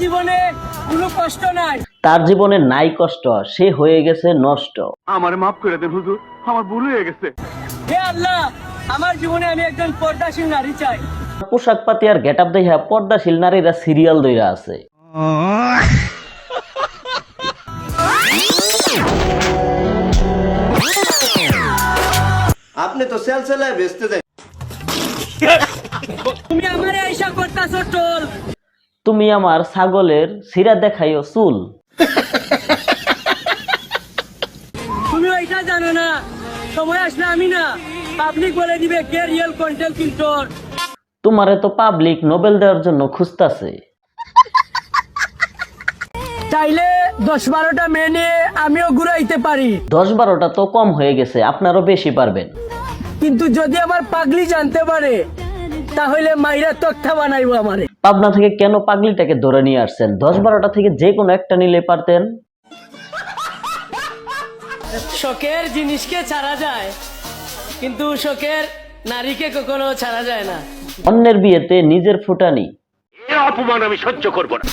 জীবনে কোনো কষ্ট নাই। তার জীবনে নাই কষ্ট, সে হয়ে গেছে নষ্ট। আমার মাফ করে দেন হুজুর, আমার ভুল হয়ে গেছে। হে আল্লাহ, আমার জীবনে আমি একজন পর্দাশীল নারী চাই। পোশাক পাতি আর গেট আপ দেখা পর্দাশীল নারীরা সিরিয়াল দইরা আছে। আপনি তো সেল সেলায় বেচতে দেন। তুমি আমারে আইসা করতাছো টোল। তুমি আমার ছাগলের সিরা দেখাইও চুল। তুমি ওইটা জানো না, সময় আসলে আমি না পাবলিক বলে দিবে কে রিয়েল কন্টেন্ট ক্রিয়েটর। তোমারে তো পাবলিক নোবেল দেওয়ার জন্য খুঁজতাছে। চাইলে 10-12টা মেয়ে নিয়ে আমিও ঘুরাইতে পারি, 10-12টা তো কম হয়ে গেছে, আপনারও বেশি পারবেন। কিন্তু যদি আমার পাগলি জানতে পারে তাহলে মাইরা তক্তা বানাইবো আমারে। পাবনা থেকে কেন পাগলিটাকে ধরে নিয়ে আসছেন? 10-12টা থেকে যে কোনো একটা নিলে পারতেন। শখের জিনিসকে ছাড়া যায়, কিন্তু শখের নারীকে কখনো ছাড়া যায় না। অন্যের বিয়েতে নিজের ফুটানি। এ অপমান আমি সহ্য করব না।